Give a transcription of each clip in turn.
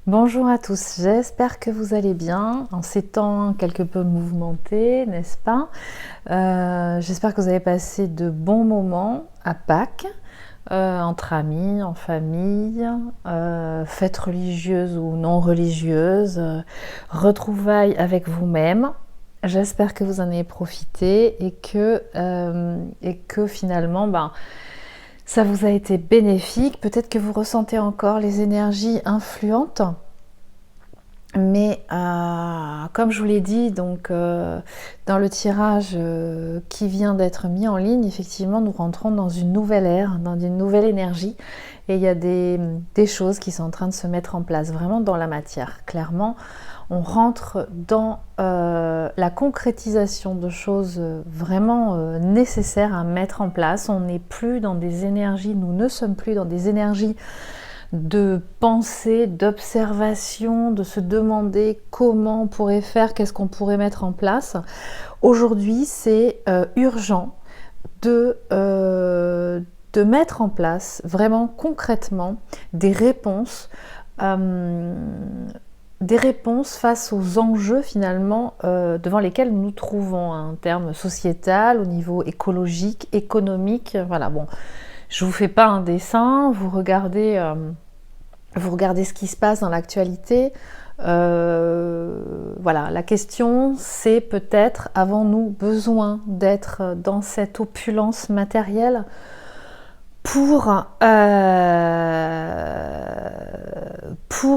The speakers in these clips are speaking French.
Bonjour à tous, j'espère que vous allez bien en ces temps quelque peu mouvementés, n'est-ce pas? J'espère que vous avez passé de bons moments à Pâques, entre amis, en famille, fêtes religieuses ou non religieuses, retrouvailles avec vous-même. J'espère que vous en avez profité et que finalement, ça vous a été bénéfique. Peut-être que vous ressentez encore les énergies influentes. Mais comme je vous l'ai dit, donc dans le tirage qui vient d'être mis en ligne, effectivement, nous rentrons dans une nouvelle ère, dans une nouvelle énergie, et il y a des choses qui sont en train de se mettre en place, vraiment dans la matière. Clairement, on rentre dans la concrétisation de choses vraiment nécessaires à mettre en place. On n'est plus dans des énergies, nous ne sommes plus dans des énergies de pensée, d'observation, de se demander comment on pourrait faire, qu'est-ce qu'on pourrait mettre en place. Aujourd'hui, c'est urgent de mettre en place vraiment concrètement euh, des réponses face aux enjeux finalement devant lesquels nous nous trouvons, hein, en termes sociétal, au niveau écologique, économique. Voilà, bon, je vous fais pas un dessin, vous regardez ce qui se passe dans l'actualité. Voilà, la question c'est peut-être, avons-nous besoin d'être dans cette opulence matérielle pour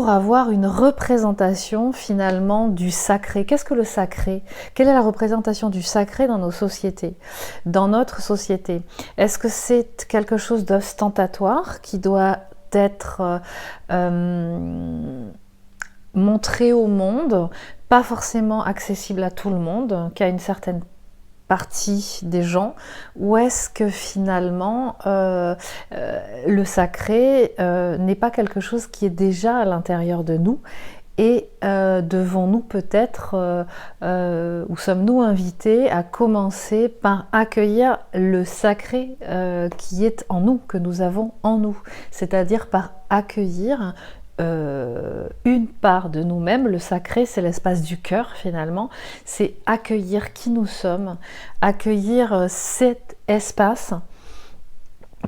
avoir une représentation finalement du sacré. Qu'est-ce que le sacré? Quelle est la représentation du sacré dans nos sociétés, dans notre société? Est-ce que c'est quelque chose d'ostentatoire qui doit être montré au monde, pas forcément accessible à tout le monde, qu'à une certaine partie des gens, ou est-ce que finalement le sacré n'est pas quelque chose qui est déjà à l'intérieur de nous et devons-nous peut-être, ou sommes-nous invités à commencer par accueillir le sacré qui est en nous, que nous avons en nous, c'est-à-dire par accueillir une part de nous-mêmes. Le sacré, c'est l'espace du cœur finalement, c'est accueillir qui nous sommes, accueillir cet espace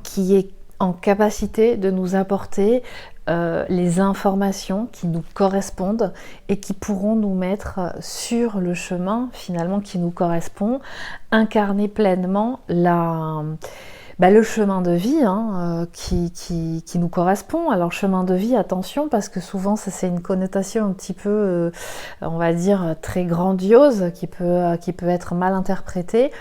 qui est en capacité de nous apporter les informations qui nous correspondent et qui pourront nous mettre sur le chemin finalement qui nous correspond, incarner pleinement le chemin de vie, hein, qui nous correspond. Alors chemin de vie, attention, parce que souvent c'est une connotation un petit peu, on va dire, très grandiose, qui peut être mal interprétée.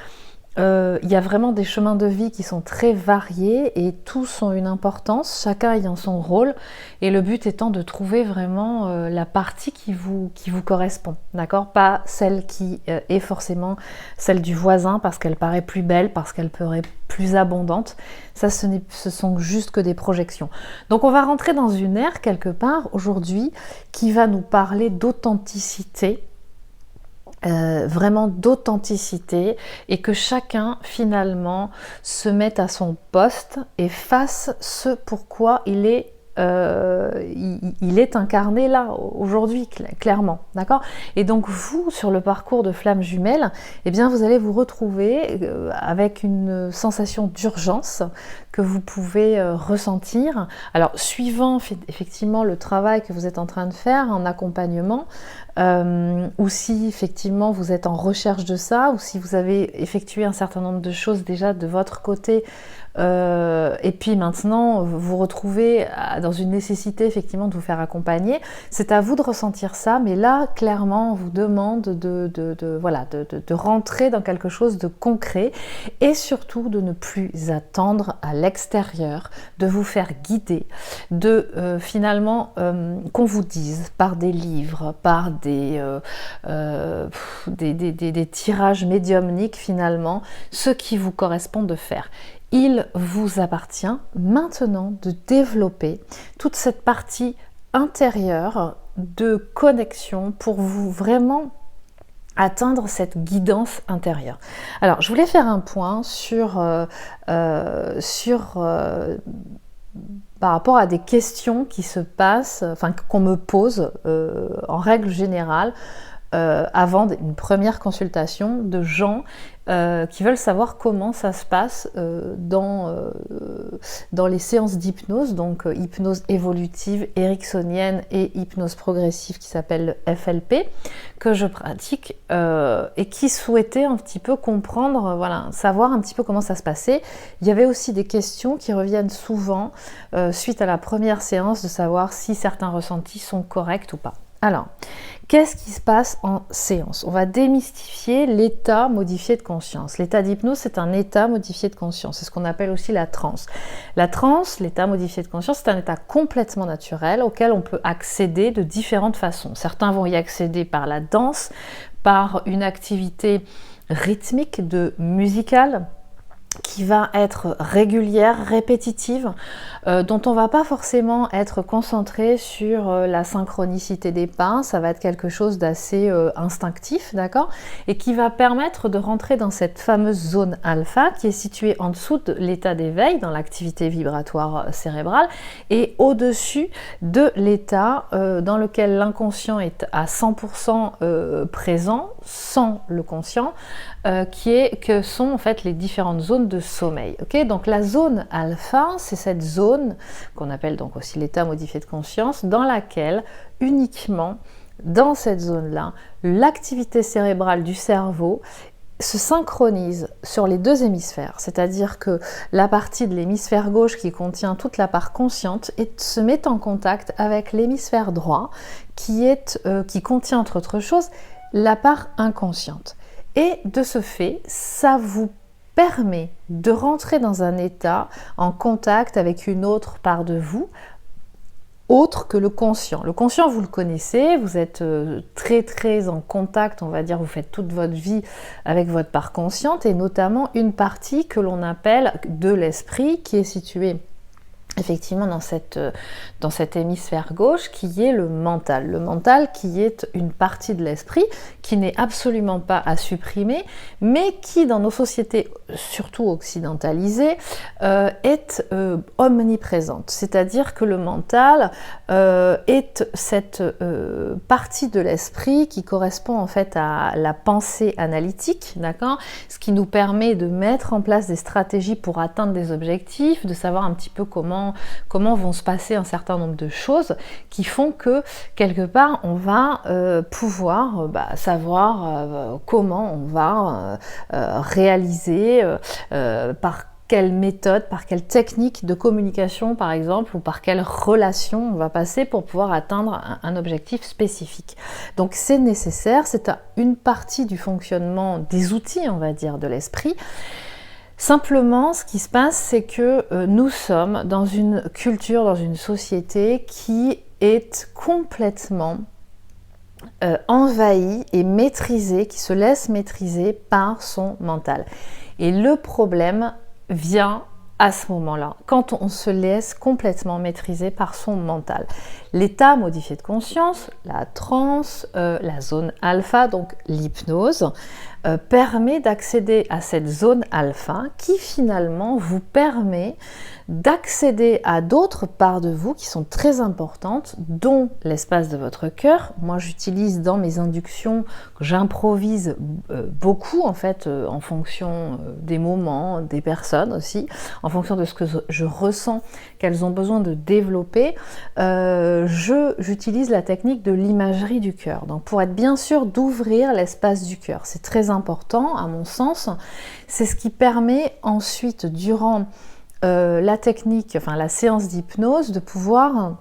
Il y a vraiment des chemins de vie qui sont très variés et tous ont une importance, chacun ayant son rôle, et le but étant de trouver vraiment la partie qui vous correspond, d'accord? Pas celle qui est forcément celle du voisin parce qu'elle paraît plus belle, parce qu'elle paraît plus abondante. Ça, ce sont juste que des projections. Donc on va rentrer dans une ère quelque part aujourd'hui qui va nous parler d'authenticité, vraiment d'authenticité, et que chacun finalement se mette à son poste et fasse ce pourquoi il est incarné là aujourd'hui, clairement, d'accord? Et donc vous, sur le parcours de flamme jumelle, eh bien vous allez vous retrouver avec une sensation d'urgence que vous pouvez ressentir. Alors suivant effectivement le travail que vous êtes en train de faire en accompagnement, ou si effectivement vous êtes en recherche de ça, ou si vous avez effectué un certain nombre de choses déjà de votre côté, et puis maintenant vous vous retrouvez dans une nécessité effectivement de vous faire accompagner, c'est à vous de ressentir ça, mais là clairement on vous demande de rentrer dans quelque chose de concret, et surtout de ne plus attendre à l'extérieur, de vous faire guider, de finalement qu'on vous dise par des livres, par des tirages médiumniques finalement, ce qui vous correspond de faire. Il vous appartient maintenant de développer toute cette partie intérieure de connexion pour vous vraiment atteindre cette guidance intérieure. Alors, je voulais faire un point sur par rapport à des questions qui se passent, enfin qu'on me pose en règle générale avant une première consultation de gens qui veulent savoir comment ça se passe dans les séances d'hypnose, donc hypnose évolutive, ericksonienne et hypnose progressive qui s'appelle le FLP, que je pratique et qui souhaitaient un petit peu comprendre, voilà, savoir un petit peu comment ça se passait. Il y avait aussi des questions qui reviennent souvent suite à la première séance, de savoir si certains ressentis sont corrects ou pas. Alors, qu'est-ce qui se passe en séance? On va démystifier l'état modifié de conscience. L'état d'hypnose, c'est un état modifié de conscience. C'est ce qu'on appelle aussi la transe. La transe, l'état modifié de conscience, c'est un état complètement naturel auquel on peut accéder de différentes façons. Certains vont y accéder par la danse, par une activité rythmique musicale, qui va être régulière, répétitive, dont on va pas forcément être concentré sur la synchronicité des pas, ça va être quelque chose d'assez instinctif, d'accord, et qui va permettre de rentrer dans cette fameuse zone alpha qui est située en dessous de l'état d'éveil, dans l'activité vibratoire cérébrale, et au-dessus de l'état dans lequel l'inconscient est à 100% présent, sans le conscient, que sont en fait les différentes zones de sommeil. Okay, donc la zone alpha, c'est cette zone qu'on appelle donc aussi l'état modifié de conscience, dans laquelle uniquement dans cette zone-là, l'activité cérébrale du cerveau se synchronise sur les deux hémisphères, c'est-à-dire que la partie de l'hémisphère gauche qui contient toute la part consciente se met en contact avec l'hémisphère droit qui contient entre autres choses la part inconsciente. Et de ce fait, ça vous permet de rentrer dans un état en contact avec une autre part de vous, autre que le conscient. Le conscient, vous le connaissez, vous êtes très très en contact, on va dire, vous faites toute votre vie avec votre part consciente, et notamment une partie que l'on appelle de l'esprit, qui est située effectivement dans cet hémisphère gauche, qui est le mental. Le mental qui est une partie de l'esprit qui n'est absolument pas à supprimer, mais qui dans nos sociétés, surtout occidentalisées, est omniprésente. C'est-à-dire que le mental est cette partie de l'esprit qui correspond en fait à la pensée analytique, d'accord ? Ce qui nous permet de mettre en place des stratégies pour atteindre des objectifs, de savoir un petit peu comment vont se passer un certain nombre de choses qui font que quelque part on va pouvoir savoir comment on va réaliser par quelle méthode, par quelle technique de communication par exemple, ou par quelle relation on va passer pour pouvoir atteindre un objectif spécifique. Donc c'est nécessaire, c'est une partie du fonctionnement des outils, on va dire, de l'esprit. Simplement, ce qui se passe, c'est que nous sommes dans une culture, dans une société qui est complètement envahie et maîtrisée, qui se laisse maîtriser par son mental. Et le problème vient à ce moment-là, quand on se laisse complètement maîtriser par son mental. L'état modifié de conscience, la transe, la zone alpha, donc l'hypnose, permet d'accéder à cette zone alpha qui finalement vous permet d'accéder à d'autres parts de vous qui sont très importantes, dont l'espace de votre cœur. Moi, j'utilise dans mes inductions, j'improvise beaucoup en fait, en fonction des moments, des personnes aussi, en fonction de ce que je ressens qu'elles ont besoin de développer. J'utilise la technique de l'imagerie du cœur. Donc, pour être bien sûr d'ouvrir l'espace du cœur, c'est très important à mon sens. C'est ce qui permet ensuite, durant la technique, enfin la séance d'hypnose, de pouvoir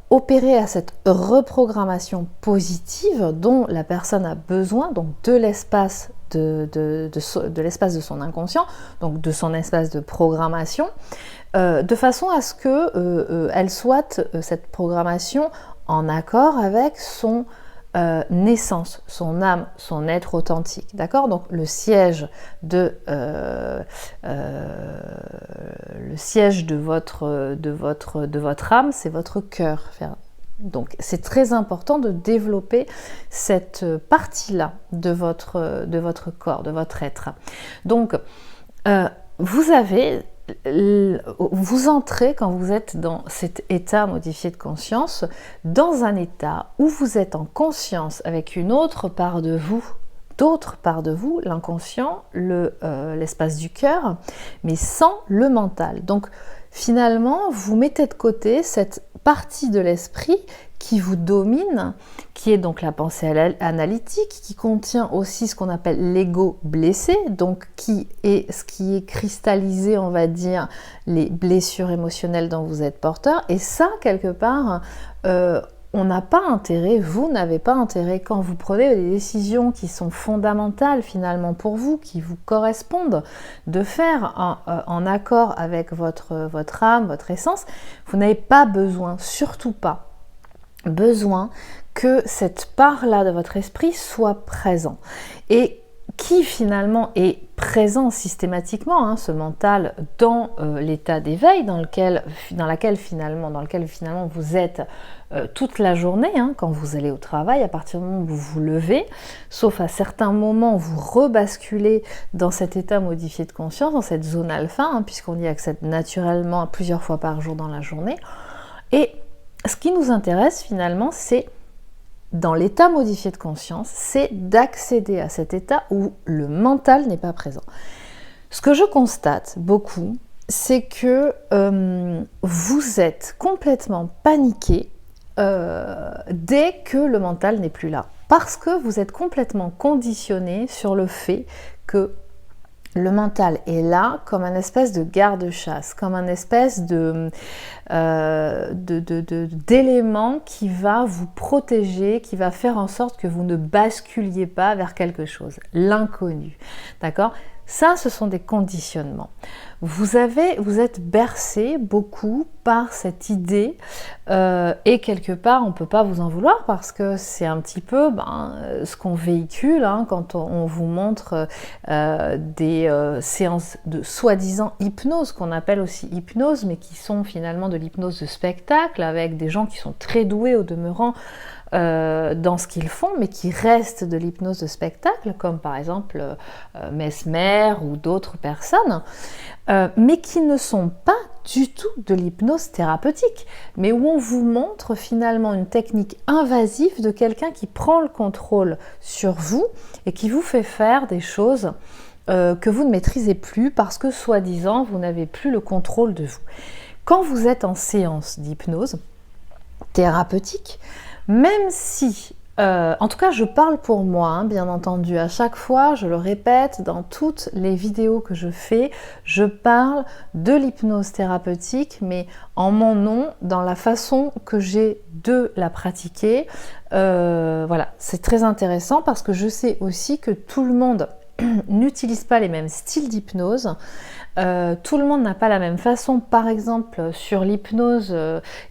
opérer à cette reprogrammation positive dont la personne a besoin, donc de l'espace de l'espace de son inconscient, donc de son espace de programmation, de façon à ce que elle soit, cette programmation, en accord avec son naissance, son âme, son être authentique, d'accord ? Donc le siège de votre âme, c'est votre cœur. Donc c'est très important de développer cette partie-là de votre corps, de votre être. Donc vous avez vous entrez, quand vous êtes dans cet état modifié de conscience, dans un état où vous êtes en conscience avec une autre part de vous, d'autres parts de vous, l'inconscient, l'espace du cœur, mais sans le mental. Donc finalement, vous mettez de côté cette partie de l'esprit qui vous domine, qui est donc la pensée analytique, qui contient aussi ce qu'on appelle l'ego blessé, donc qui est ce qui est cristallisé, on va dire, les blessures émotionnelles dont vous êtes porteur. Et ça, quelque part, on n'a pas intérêt, vous n'avez pas intérêt, quand vous prenez des décisions qui sont fondamentales finalement pour vous, qui vous correspondent, de faire en accord avec votre âme, votre essence. Vous n'avez pas besoin, surtout pas besoin, que cette part-là de votre esprit soit présent. Et qui finalement est présent systématiquement, ce mental, dans l'état d'éveil dans lequel finalement vous êtes toute la journée, quand vous allez au travail, à partir du moment où vous vous levez, sauf à certains moments où vous rebasculez dans cet état modifié de conscience, dans cette zone alpha, puisqu'on y accède naturellement plusieurs fois par jour dans la journée. Et ce qui nous intéresse finalement, c'est dans l'état modifié de conscience, c'est d'accéder à cet état où le mental n'est pas présent. Ce que je constate beaucoup, c'est que vous êtes complètement paniqué dès que le mental n'est plus là. Parce que vous êtes complètement conditionné sur le fait que le mental est là comme un espèce de garde-chasse, comme un espèce d'élément qui va vous protéger, qui va faire en sorte que vous ne basculiez pas vers quelque chose, l'inconnu. D'accord ? Ça, ce sont des conditionnements. Vous êtes bercé beaucoup par cette idée et quelque part, on ne peut pas vous en vouloir parce que c'est un petit peu ce qu'on véhicule quand on vous montre des séances de soi-disant hypnose, qu'on appelle aussi hypnose, mais qui sont finalement de l'hypnose de spectacle avec des gens qui sont très doués au demeurant dans ce qu'ils font, mais qui restent de l'hypnose de spectacle, comme par exemple Mesmer ou d'autres personnes, mais qui ne sont pas du tout de l'hypnose thérapeutique, mais où on vous montre finalement une technique invasive de quelqu'un qui prend le contrôle sur vous et qui vous fait faire des choses que vous ne maîtrisez plus parce que soi-disant vous n'avez plus le contrôle de vous. Quand vous êtes en séance d'hypnose thérapeutique, même si, en tout cas je parle pour moi, bien entendu, à chaque fois, je le répète, dans toutes les vidéos que je fais, je parle de l'hypnose thérapeutique, mais en mon nom, dans la façon que j'ai de la pratiquer. Voilà, c'est très intéressant parce que je sais aussi que tout le monde n'utilise pas les mêmes styles d'hypnose. Tout le monde n'a pas la même façon, par exemple sur l'hypnose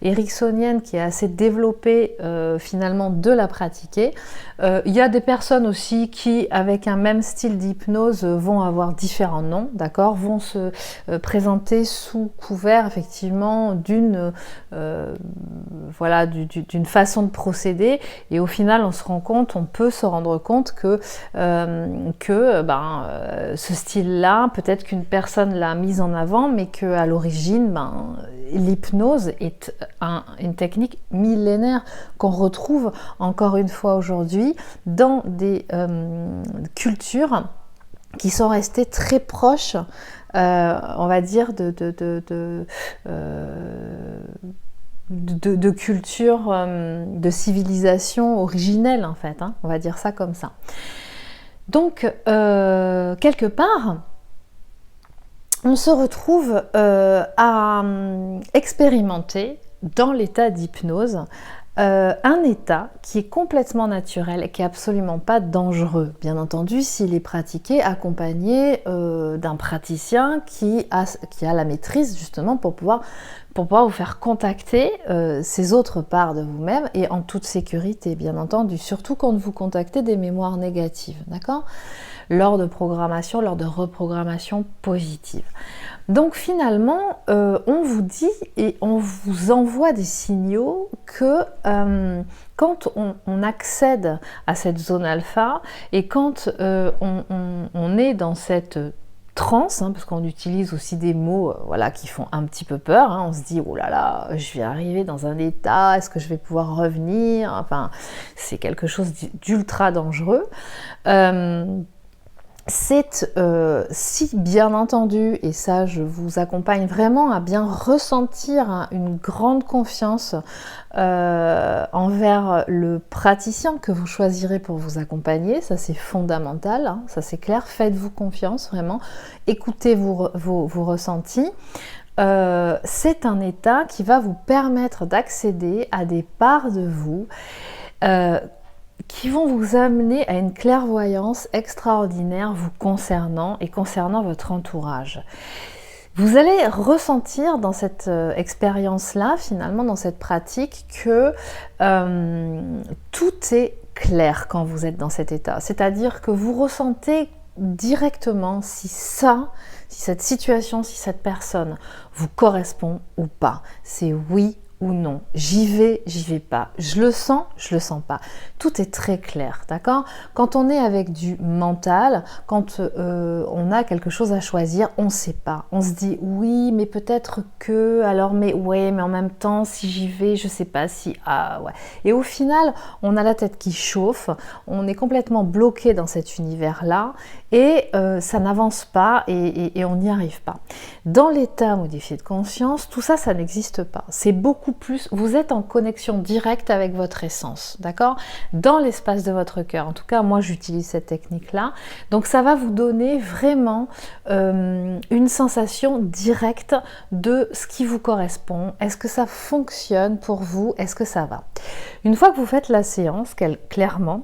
ericksonienne qui est assez développée finalement de la pratiquer. Il y a des personnes aussi qui avec un même style d'hypnose vont avoir différents noms, d'accord, vont se présenter sous couvert effectivement d'une façon de procéder et au final on peut se rendre compte que ce style-là, peut-être qu'une personne l'a mise en avant, mais qu'à l'origine, l'hypnose est une technique millénaire qu'on retrouve encore une fois aujourd'hui dans des cultures qui sont restées très proches, on va dire, de culture, de civilisation originelle en fait, on va dire ça comme ça. Donc, quelque part, on se retrouve à expérimenter dans l'état d'hypnose un état qui est complètement naturel et qui n'est absolument pas dangereux. Bien entendu, s'il est pratiqué, accompagné d'un praticien qui a la maîtrise justement pour pouvoir vous faire contacter ces autres parts de vous-même et en toute sécurité, bien entendu, surtout quand vous contactez des mémoires négatives, d'accord ? Lors de programmation, lors de reprogrammation positive. Donc finalement, on vous dit et on vous envoie des signaux que quand on accède à cette zone alpha et quand on est dans cette transe, hein, parce qu'on utilise aussi des mots voilà, qui font un petit peu peur. Hein. On se dit, oh là là, je vais arriver dans un état, est-ce que je vais pouvoir revenir? Enfin, c'est quelque chose d'ultra dangereux. C'est si bien entendu, et ça je vous accompagne vraiment à bien ressentir une grande confiance envers le praticien que vous choisirez pour vous accompagner, ça c'est fondamental, hein, ça c'est clair, faites-vous confiance vraiment, écoutez vos ressentis. C'est un état qui va vous permettre d'accéder à des parts de vous qui vont vous amener à une clairvoyance extraordinaire vous concernant et concernant votre entourage. Vous allez ressentir dans cette expérience-là, finalement, dans cette pratique, que tout est clair quand vous êtes dans cet état. C'est-à-dire que vous ressentez directement si cette situation, si cette personne vous correspond ou pas. C'est oui ou non, j'y vais pas, je le sens pas. Tout est très clair, d'accord? Quand on est avec du mental, quand on a quelque chose à choisir, on sait pas. On se dit oui, mais peut-être que, alors mais ouais, mais en même temps, si j'y vais, je sais pas si, ah ouais. Et au final, on a la tête qui chauffe, on est complètement bloqué dans cet univers-là et ça n'avance pas et on n'y arrive pas. Dans l'état modifié de conscience, tout ça, ça n'existe pas. C'est beaucoup plus, vous êtes en connexion directe avec votre essence, d'accord? Dans l'espace de votre cœur. En tout cas, moi, j'utilise cette technique-là. Donc, ça va vous donner vraiment une sensation directe de ce qui vous correspond. Est-ce que ça fonctionne pour vous? Est-ce que ça va? Une fois que vous faites la séance, clairement,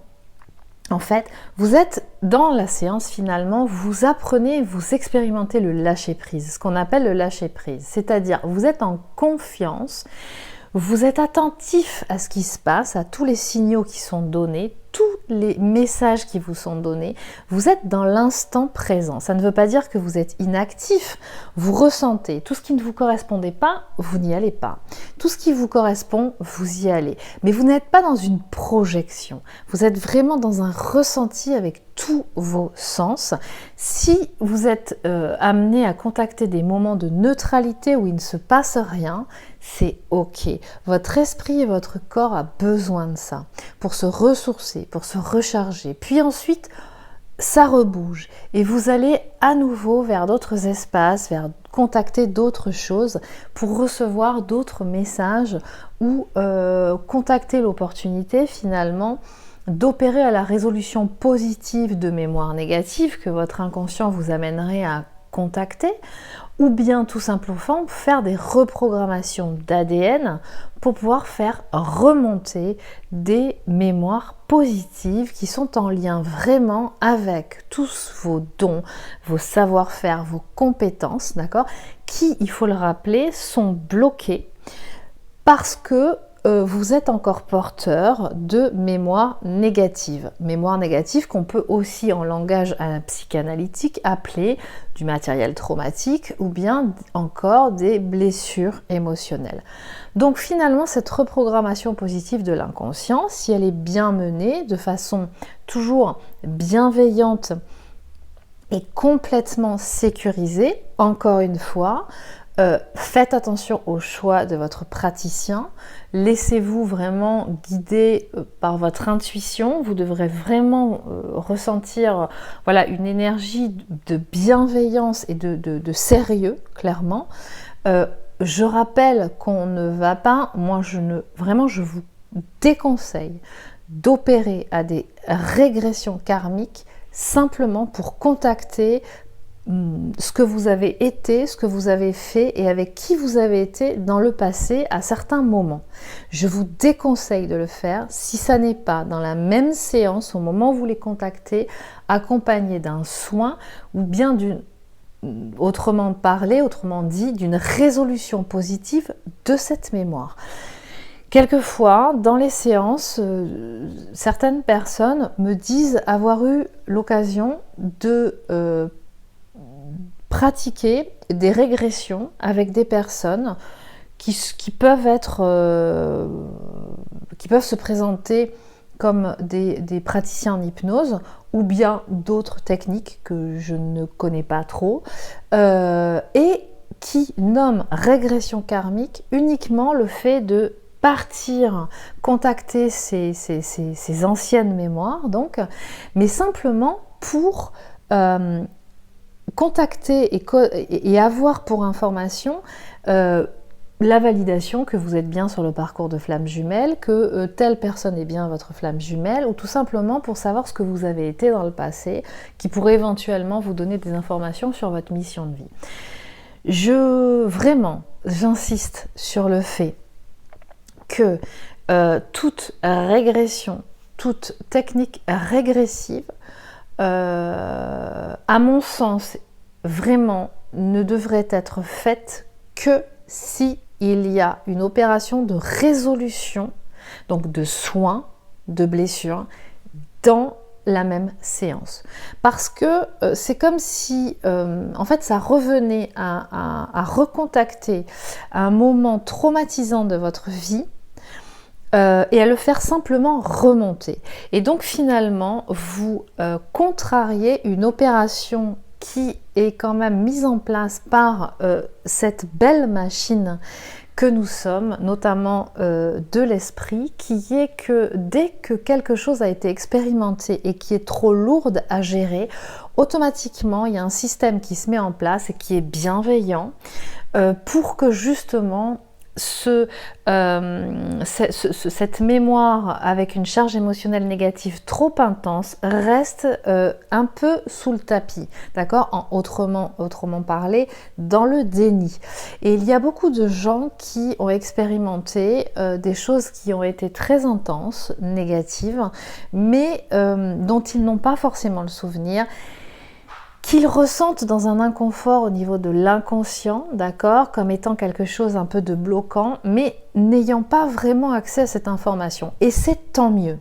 en fait, vous êtes dans la séance finalement, vous apprenez, vous expérimentez le lâcher-prise, ce qu'on appelle le lâcher-prise. C'est-à-dire, vous êtes en confiance, vous êtes attentif à ce qui se passe, à tous les signaux qui sont donnés, tous les messages qui vous sont donnés, vous êtes dans l'instant présent. Ça ne veut pas dire que vous êtes inactif, vous ressentez. Tout ce qui ne vous correspondait pas, vous n'y allez pas. Tout ce qui vous correspond, vous y allez. Mais vous n'êtes pas dans une projection, vous êtes vraiment dans un ressenti avec tous vos sens. Si vous êtes amené à contacter des moments de neutralité où il ne se passe rien, c'est ok. Votre esprit et votre corps a besoin de ça pour se ressourcer, pour se recharger. Puis ensuite, ça rebouge et vous allez à nouveau vers d'autres espaces, vers contacter d'autres choses pour recevoir d'autres messages ou contacter l'opportunité finalement d'opérer à la résolution positive de mémoires négatives que votre inconscient vous amènerait à contacter, ou bien tout simplement faire des reprogrammations d'ADN pour pouvoir faire remonter des mémoires positives qui sont en lien vraiment avec tous vos dons, vos savoir-faire, vos compétences, d'accord, qui, il faut le rappeler, sont bloqués parce que vous êtes encore porteur de mémoire négative. Mémoire négative qu'on peut aussi en langage psychanalytique appeler du matériel traumatique ou bien encore des blessures émotionnelles. Donc finalement, cette reprogrammation positive de l'inconscient, si elle est bien menée, de façon toujours bienveillante et complètement sécurisée, encore une fois, faites attention au choix de votre praticien, laissez-vous vraiment guider par votre intuition, vous devrez vraiment ressentir voilà, une énergie de bienveillance et de sérieux, clairement. Je rappelle qu'on ne va pas, vraiment je vous déconseille d'opérer à des régressions karmiques simplement pour contacter ce que vous avez été, ce que vous avez fait et avec qui vous avez été dans le passé à certains moments. Je vous déconseille de le faire si ça n'est pas dans la même séance au moment où vous les contactez, accompagné d'un soin ou bien autrement dit, d'une résolution positive de cette mémoire. Quelquefois, dans les séances, certaines personnes me disent avoir eu l'occasion de pratiquer des régressions avec des personnes qui peuvent se présenter comme des praticiens en hypnose ou bien d'autres techniques que je ne connais pas trop, et qui nomme régression karmique uniquement le fait de partir, contacter ces anciennes mémoires, donc, mais simplement pour contacter et avoir pour information la validation que vous êtes bien sur le parcours de flamme jumelle, que telle personne est bien votre flamme jumelle, ou tout simplement pour savoir ce que vous avez été dans le passé, qui pourrait éventuellement vous donner des informations sur votre mission de vie. Vraiment, j'insiste sur le fait que toute régression, toute technique régressive, à mon sens, vraiment ne devrait être faite que si il y a une opération de résolution, donc de soins, de blessures, dans la même séance. Parce que c'est comme si, en fait, ça revenait à recontacter un moment traumatisant de votre vie, et à le faire simplement remonter. Et donc finalement, vous contrariez une opération qui est quand même mise en place par cette belle machine que nous sommes, notamment de l'esprit, qui est que dès que quelque chose a été expérimenté et qui est trop lourde à gérer, automatiquement il y a un système qui se met en place et qui est bienveillant pour que justement cette mémoire avec une charge émotionnelle négative trop intense reste un peu sous le tapis, d'accord, autrement parlé, dans le déni. Et il y a beaucoup de gens qui ont expérimenté des choses qui ont été très intenses, négatives, mais dont ils n'ont pas forcément le souvenir, qu'ils ressentent dans un inconfort au niveau de l'inconscient, d'accord, comme étant quelque chose un peu de bloquant, mais n'ayant pas vraiment accès à cette information. Et c'est tant mieux.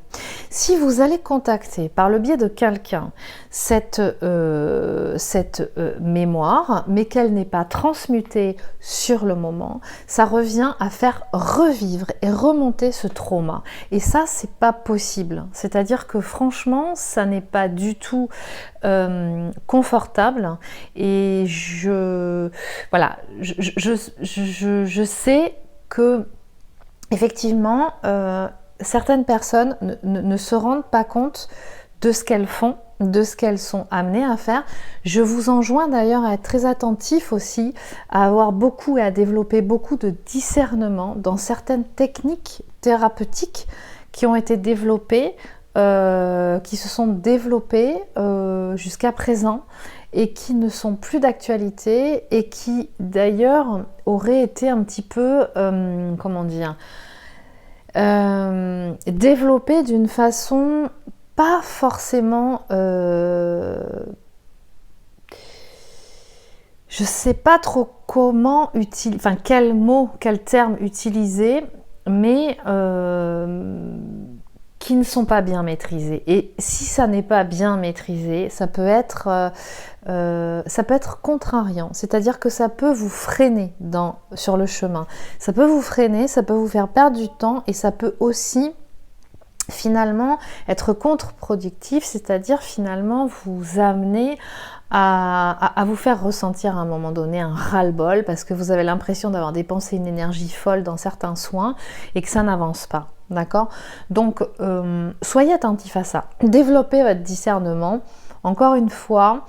Si vous allez contacter par le biais de quelqu'un cette mémoire, mais qu'elle n'est pas transmutée sur le moment, ça revient à faire revivre et remonter ce trauma. Et ça, c'est pas possible. C'est-à-dire que franchement, ça n'est pas du tout confortable. Et je sais que effectivement, certaines personnes ne se rendent pas compte de ce qu'elles font, de ce qu'elles sont amenées à faire. Je vous enjoins d'ailleurs à être très attentif aussi, à avoir beaucoup et à développer beaucoup de discernement dans certaines techniques thérapeutiques qui ont été développées, qui se sont développées jusqu'à présent et qui ne sont plus d'actualité et qui d'ailleurs auraient été un petit peu, développées d'une façon pas forcément, je sais pas trop comment utiliser, enfin quel mot, quel terme utiliser, mais qui ne sont pas bien maîtrisés. Et si ça n'est pas bien maîtrisé, ça peut être contrariant, c'est-à-dire que ça peut vous freiner sur le chemin. Ça peut vous freiner, ça peut vous faire perdre du temps et ça peut aussi finalement être contre-productif, c'est-à-dire finalement vous amener à vous faire ressentir à un moment donné un ras-le-bol parce que vous avez l'impression d'avoir dépensé une énergie folle dans certains soins et que ça n'avance pas. D'accord ? Donc, soyez attentifs à ça. Développez votre discernement. Encore une fois,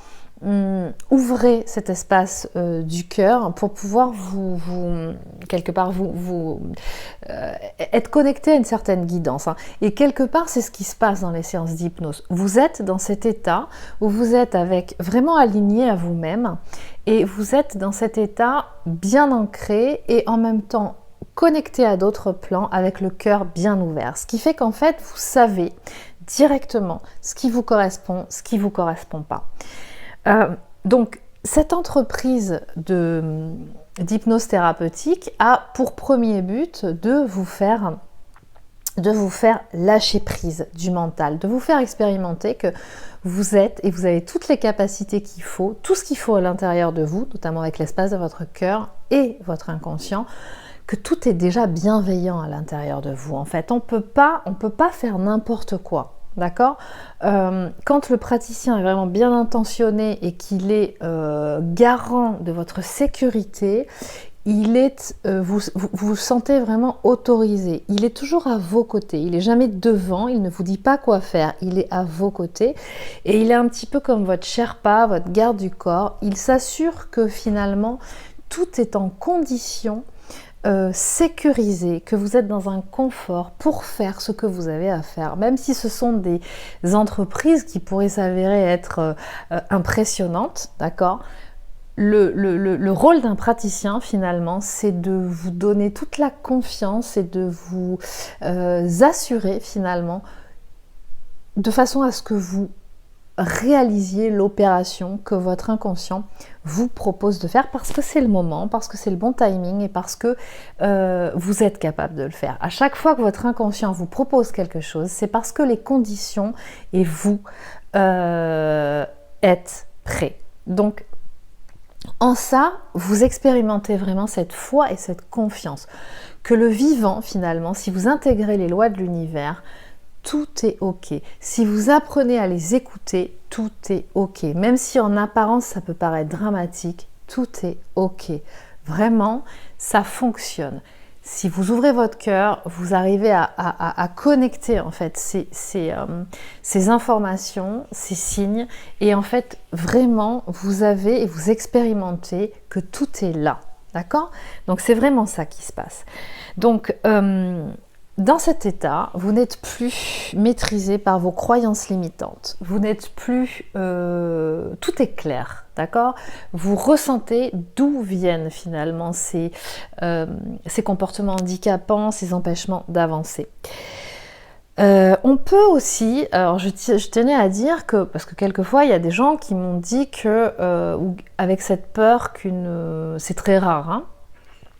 ouvrez cet espace du cœur pour pouvoir être connecté à une certaine guidance. Hein. Et quelque part, c'est ce qui se passe dans les séances d'hypnose. Vous êtes dans cet état où vous êtes vraiment aligné à vous-même et vous êtes dans cet état bien ancré et en même temps connecté à d'autres plans avec le cœur bien ouvert. Ce qui fait qu'en fait, vous savez directement ce qui vous correspond, ce qui ne vous correspond pas. Donc, cette entreprise d'hypnose thérapeutique a pour premier but de vous faire lâcher prise du mental, de vous faire expérimenter que vous êtes et vous avez toutes les capacités qu'il faut, tout ce qu'il faut à l'intérieur de vous, notamment avec l'espace de votre cœur et votre inconscient, que tout est déjà bienveillant à l'intérieur de vous. En fait, on peut pas faire n'importe quoi. d'accord? Quand le praticien est vraiment bien intentionné et qu'il est garant de votre sécurité, vous vous sentez vraiment autorisé. Il est toujours à vos côtés. Il n'est jamais devant. Il ne vous dit pas quoi faire. Il est à vos côtés. Et il est un petit peu comme votre Sherpa, votre garde du corps. Il s'assure que finalement, tout est en condition sécurisé, que vous êtes dans un confort pour faire ce que vous avez à faire. Même si ce sont des entreprises qui pourraient s'avérer être impressionnantes, d'accord? Le rôle d'un praticien, finalement, c'est de vous donner toute la confiance et de vous assurer, finalement, de façon à ce que vous réalisiez l'opération que votre inconscient vous propose de faire parce que c'est le moment, parce que c'est le bon timing et parce que vous êtes capable de le faire. À chaque fois que votre inconscient vous propose quelque chose, c'est parce que les conditions et vous êtes prêts. Donc, en ça, vous expérimentez vraiment cette foi et cette confiance que le vivant, finalement, si vous intégrez les lois de l'univers, tout est ok. Si vous apprenez à les écouter, tout est ok. Même si en apparence ça peut paraître dramatique, tout est ok. Vraiment, ça fonctionne. Si vous ouvrez votre cœur, vous arrivez à connecter en fait ces informations, ces signes, et en fait vraiment vous avez et vous expérimentez que tout est là, d'accord? Donc c'est vraiment ça qui se passe. Donc dans cet état, vous n'êtes plus maîtrisé par vos croyances limitantes. Vous n'êtes plus... tout est clair, d'accord? Vous ressentez d'où viennent finalement ces comportements handicapants, ces empêchements d'avancer. On peut aussi, alors je tenais à dire que, parce que quelquefois il y a des gens qui m'ont dit que, avec cette peur c'est très rare, hein,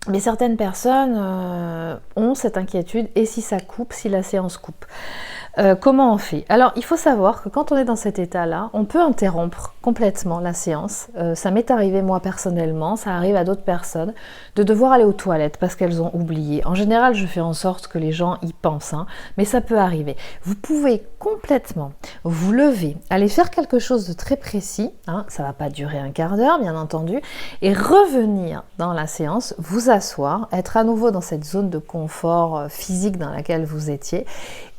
mais certaines personnes ont cette inquiétude, et si ça coupe, si la séance coupe, comment on fait? Alors, il faut savoir que quand on est dans cet état-là, on peut interrompre complètement la séance. Ça m'est arrivé moi personnellement, ça arrive à d'autres personnes, de devoir aller aux toilettes parce qu'elles ont oublié. En général, je fais en sorte que les gens y pensent, hein, mais ça peut arriver. Vous pouvez complètement vous lever, aller faire quelque chose de très précis, hein, ça ne va pas durer un quart d'heure, bien entendu, et revenir dans la séance, vous asseoir, être à nouveau dans cette zone de confort physique dans laquelle vous étiez,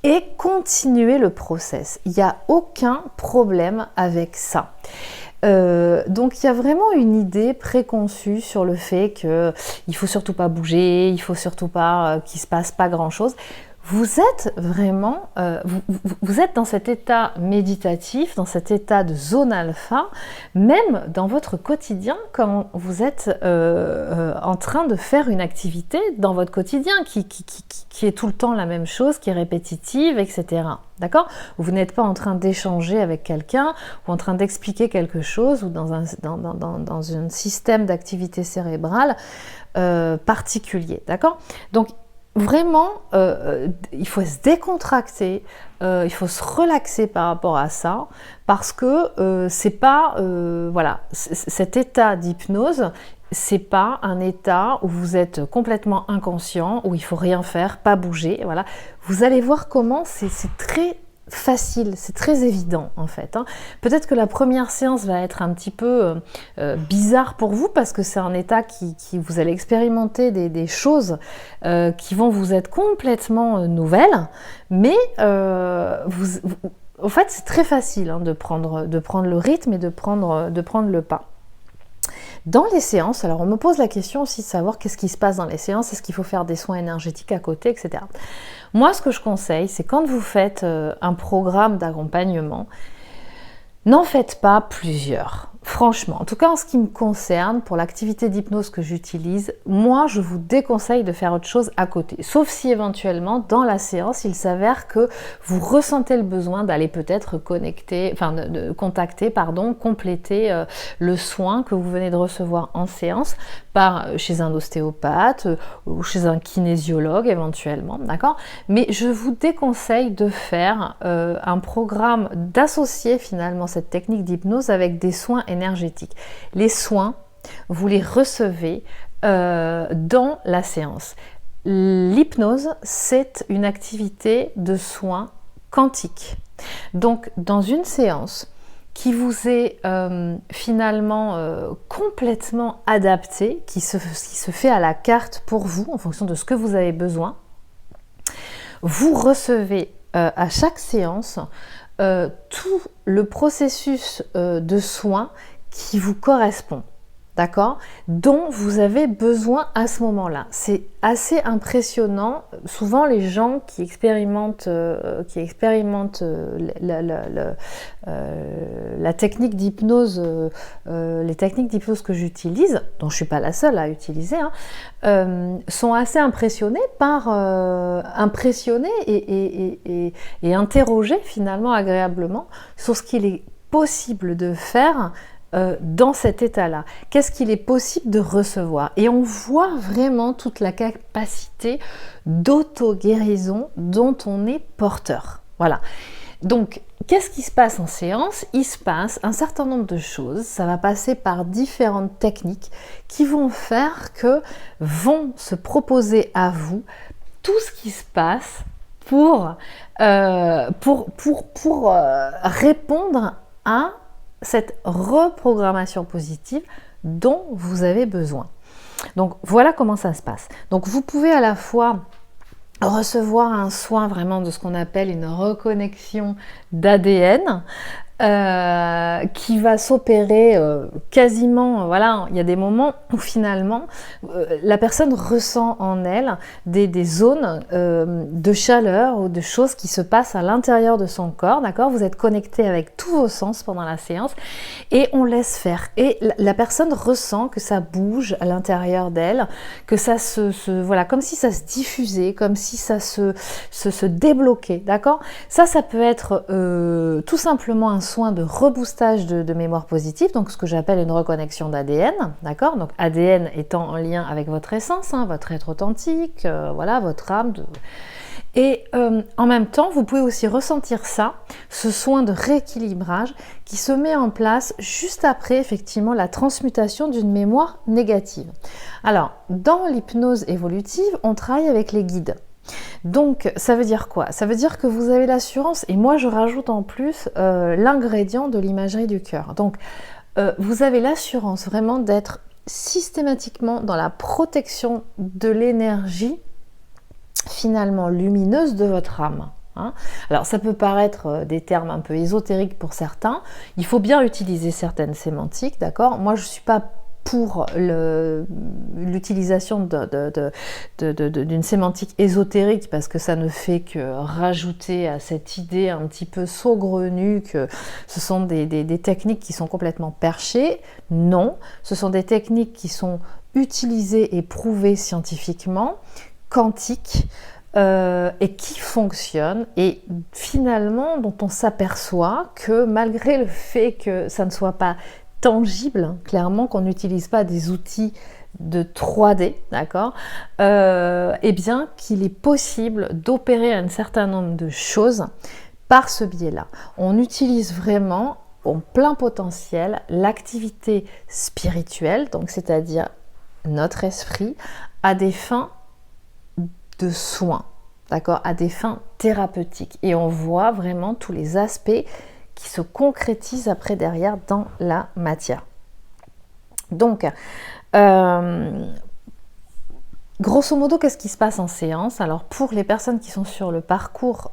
et continuer le process. Il n'y a aucun problème avec ça. Donc il y a vraiment une idée préconçue sur le fait qu'il ne faut surtout pas bouger, il ne faut surtout pas qu'il ne se passe pas grand-chose. Vous êtes vraiment, vous êtes dans cet état méditatif, dans cet état de zone alpha, même dans votre quotidien, quand vous êtes en train de faire une activité dans votre quotidien qui est tout le temps la même chose, qui est répétitive, etc. D'accord? Vous n'êtes pas en train d'échanger avec quelqu'un ou en train d'expliquer quelque chose ou dans un système d'activité cérébrale particulier. D'accord? Donc, vraiment, il faut se décontracter, il faut se relaxer par rapport à ça, parce que c'est pas, voilà, cet état d'hypnose, c'est pas un état où vous êtes complètement inconscient, où il faut rien faire, pas bouger, voilà. Vous allez voir comment c'est très facile, c'est très évident en fait, hein. Peut-être que la première séance va être un petit peu bizarre pour vous parce que c'est un état qui vous allez expérimenter des choses qui vont vous être complètement nouvelles, mais en fait c'est très facile, hein, de prendre le rythme et de prendre le pas. Dans les séances, alors on me pose la question aussi de savoir qu'est-ce qui se passe dans les séances, est-ce qu'il faut faire des soins énergétiques à côté, etc. Moi, ce que je conseille, c'est quand vous faites un programme d'accompagnement, n'en faites pas plusieurs. Franchement, en tout cas en ce qui me concerne, pour l'activité d'hypnose que j'utilise, moi je vous déconseille de faire autre chose à côté. Sauf si éventuellement dans la séance, il s'avère que vous ressentez le besoin d'aller peut-être compléter le soin que vous venez de recevoir en séance chez un ostéopathe ou chez un kinésiologue éventuellement, d'accord? Mais je vous déconseille de faire un programme, d'associer finalement cette technique d'hypnose avec des soins énergétiques. Les soins, vous les recevez dans la séance. L'hypnose, c'est une activité de soins quantique. Donc, dans une séance qui vous est finalement complètement adaptée, qui se fait à la carte pour vous, en fonction de ce que vous avez besoin, vous recevez à chaque séance tout le processus de soins qui vous correspond. D'accord, dont vous avez besoin à ce moment-là. C'est assez impressionnant. Souvent, les gens qui expérimentent la technique d'hypnose, les techniques d'hypnose que j'utilise, dont je ne suis pas la seule à utiliser, sont assez impressionnés et interrogés finalement agréablement sur ce qu'il est possible de faire dans cet état-là. Qu'est-ce qu'il est possible de recevoir? Et on voit vraiment toute la capacité d'auto-guérison dont on est porteur. Voilà. Donc, qu'est-ce qui se passe en séance? Il se passe un certain nombre de choses. Ça va passer par différentes techniques qui vont faire que vont se proposer à vous tout ce qui se passe pour répondre à cette reprogrammation positive dont vous avez besoin. Donc voilà comment ça se passe. Donc vous pouvez à la fois recevoir un soin vraiment de ce qu'on appelle une reconnexion d'ADN qui va s'opérer quasiment, voilà, il y a des moments où finalement la personne ressent en elle des zones de chaleur ou de choses qui se passent à l'intérieur de son corps, d'accord? Vous êtes connecté avec tous vos sens pendant la séance et on laisse faire. Et la personne ressent que ça bouge à l'intérieur d'elle, que ça voilà, comme si ça se diffusait, comme si ça se débloquait, d'accord? Ça peut être tout simplement un soin de reboostage de mémoire positive, donc ce que j'appelle une reconnexion d'ADN, d'accord? Donc ADN étant en lien avec votre essence, votre être authentique, voilà, votre âme. Et en même temps, vous pouvez aussi ressentir ça, ce soin de rééquilibrage qui se met en place juste après effectivement la transmutation d'une mémoire négative. Alors, dans l'hypnose évolutive, on travaille avec les guides. Donc, ça veut dire quoi? Ça veut dire que vous avez l'assurance, et moi je rajoute en plus l'ingrédient de l'imagerie du cœur. Donc, vous avez l'assurance vraiment d'être systématiquement dans la protection de l'énergie finalement lumineuse de votre âme. Alors, ça peut paraître des termes un peu ésotériques pour certains. Il faut bien utiliser certaines sémantiques, d'accord? Moi, je ne suis pas pour l'utilisation d'une sémantique ésotérique parce que ça ne fait que rajouter à cette idée un petit peu saugrenue que ce sont des techniques qui sont complètement perchées. Non, ce sont des techniques qui sont utilisées et prouvées scientifiquement, quantiques, et qui fonctionnent et finalement dont on s'aperçoit que malgré le fait que ça ne soit pas tangible, clairement qu'on n'utilise pas des outils de 3D, d'accord, eh bien qu'il est possible d'opérer un certain nombre de choses par ce biais-là. On utilise vraiment en plein potentiel l'activité spirituelle, donc c'est-à-dire notre esprit, à des fins de soins, d'accord, à des fins thérapeutiques. Et on voit vraiment tous les aspects qui se concrétisent après derrière dans la matière. Donc, grosso modo, qu'est-ce qui se passe en séance? Alors, pour les personnes qui sont sur le parcours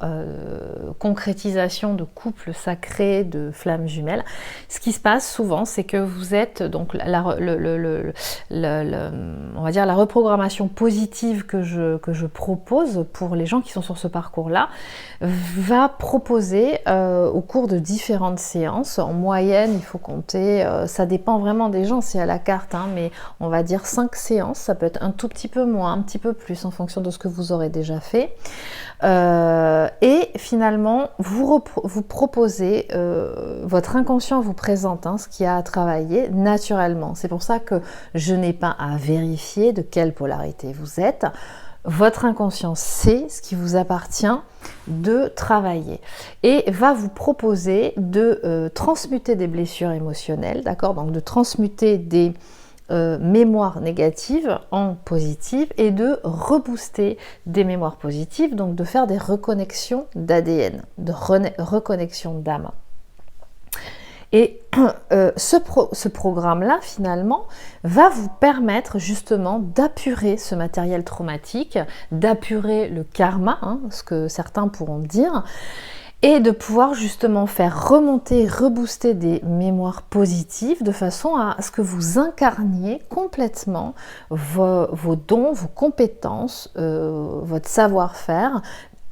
concrétisation de couple sacré, de flammes jumelles, ce qui se passe souvent, c'est que vous êtes, donc, on va dire la reprogrammation positive que je propose pour les gens qui sont sur ce parcours-là, va proposer au cours de différentes séances. En moyenne, il faut compter, ça dépend vraiment des gens, c'est à la carte, mais on va dire 5 séances, ça peut être un tout petit peu moins, un petit peu plus en fonction de ce que vous aurez déjà fait. Et finalement, vous proposez, votre inconscient vous présente ce qu'il y a à travailler naturellement. C'est pour ça que je n'ai pas à vérifier de quelle polarité vous êtes. Votre inconscient sait ce qui vous appartient de travailler et va vous proposer de transmuter des blessures émotionnelles, d'accord, donc de transmuter des mémoires négatives en positives et de rebooster des mémoires positives, donc de faire des reconnexions d'ADN, de reconnexion d'âme. Et ce programme-là, finalement, va vous permettre justement d'apurer ce matériel traumatique, d'apurer le karma, hein, ce que certains pourront dire, et de pouvoir justement faire remonter, rebooster des mémoires positives de façon à ce que vous incarniez complètement vos dons, vos compétences, votre savoir-faire,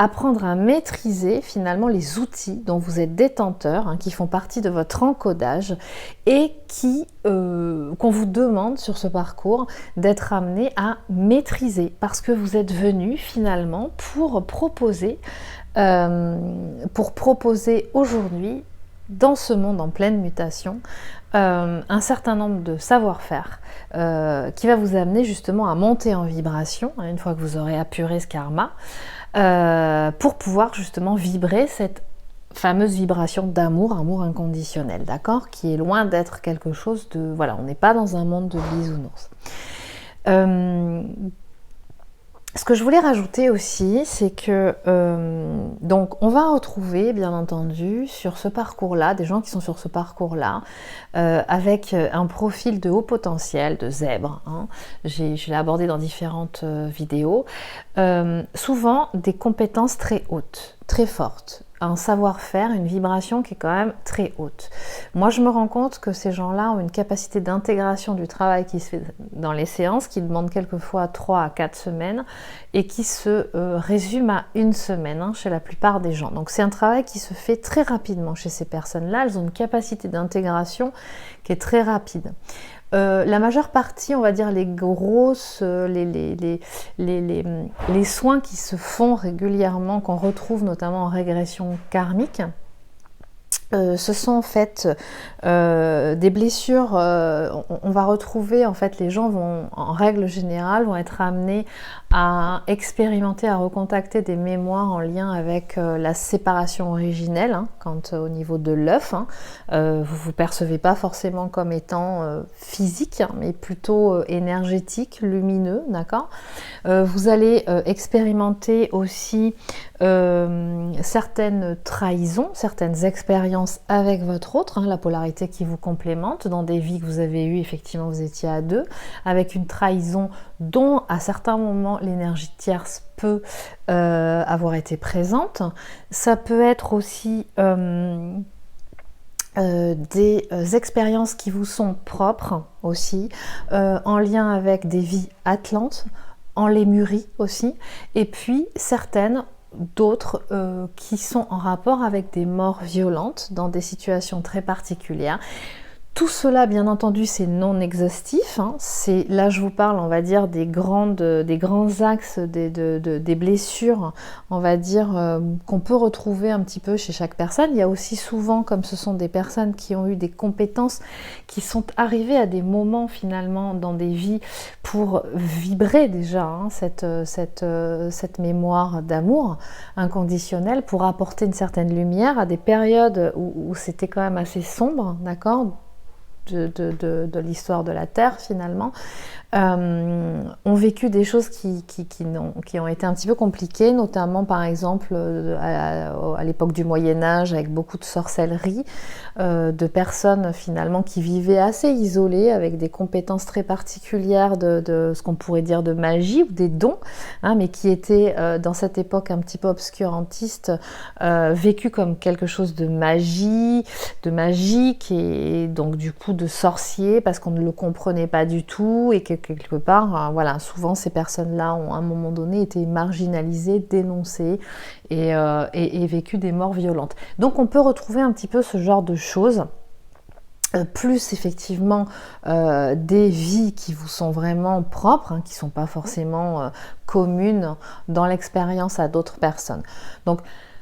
apprendre à maîtriser finalement les outils dont vous êtes détenteur, hein, qui font partie de votre encodage et qu'on vous demande sur ce parcours d'être amené à maîtriser parce que vous êtes venu finalement pour proposer aujourd'hui dans ce monde en pleine mutation un certain nombre de savoir-faire qui va vous amener justement à monter en vibration, hein, une fois que vous aurez apuré ce karma, pour pouvoir justement vibrer cette fameuse vibration d'amour, amour inconditionnel, d'accord, qui est loin d'être quelque chose de... Voilà, on n'est pas dans un monde de bisounours. Ce que je voulais rajouter aussi, c'est que donc on va retrouver bien entendu sur ce parcours-là, des gens qui sont sur ce parcours-là, avec un profil de haut potentiel, de zèbre, hein. Je l'ai abordé dans différentes vidéos, souvent des compétences très hautes, très fortes, un savoir-faire, une vibration qui est quand même très haute. Moi, je me rends compte que ces gens-là ont une capacité d'intégration du travail qui se fait dans les séances, qui demande quelquefois 3 à 4 semaines et qui se résume à 1 semaine, hein, chez la plupart des gens. Donc c'est un travail qui se fait très rapidement chez ces personnes-là. Elles ont une capacité d'intégration qui est très rapide. La majeure partie, on va dire les grosses, les soins qui se font régulièrement, qu'on retrouve notamment en régression karmique, ce sont en fait des blessures, on va retrouver, en fait, les gens vont, en règle générale, vont être amenés à expérimenter, à recontacter des mémoires en lien avec la séparation originelle, hein, quand au niveau de l'œuf, hein, vous vous percevez pas forcément comme étant physique, hein, mais plutôt énergétique, lumineux, d'accord. Vous allez expérimenter aussi certaines trahisons, certaines expériences avec votre autre, hein, la polarité qui vous complémente, dans des vies que vous avez eues, effectivement vous étiez à 2, avec une trahison dont à certains moments l'énergie tierce peut avoir été présente. Ça peut être aussi des expériences qui vous sont propres aussi, en lien avec des vies atlantes, en Lémurie aussi, et puis certaines d'autres qui sont en rapport avec des morts violentes dans des situations très particulières. Tout cela, bien entendu, c'est non exhaustif, hein. Là, je vous parle, on va dire, des grands axes, des blessures, on va dire, qu'on peut retrouver un petit peu chez chaque personne. Il y a aussi souvent, comme ce sont des personnes qui ont eu des compétences, qui sont arrivées à des moments, finalement, dans des vies pour vibrer déjà, hein, cette mémoire d'amour inconditionnel, pour apporter une certaine lumière à des périodes où c'était quand même assez sombre, d'accord, de l'histoire de la Terre finalement, ont vécu des choses qui ont été un petit peu compliquées, notamment par exemple à l'époque du Moyen-Âge, avec beaucoup de sorcellerie, de personnes finalement qui vivaient assez isolées, avec des compétences très particulières de ce qu'on pourrait dire de magie ou des dons, hein, mais qui étaient dans cette époque un petit peu obscurantiste, vécues comme quelque chose de magie, de magique, et donc du coup de sorcier, parce qu'on ne le comprenait pas du tout, et que quelque part, voilà, souvent ces personnes-là ont à un moment donné été marginalisées, dénoncées et vécu des morts violentes. Donc on peut retrouver un petit peu ce genre de choses, plus effectivement des vies qui vous sont vraiment propres, hein, qui ne sont pas forcément communes dans l'expérience à d'autres personnes. Donc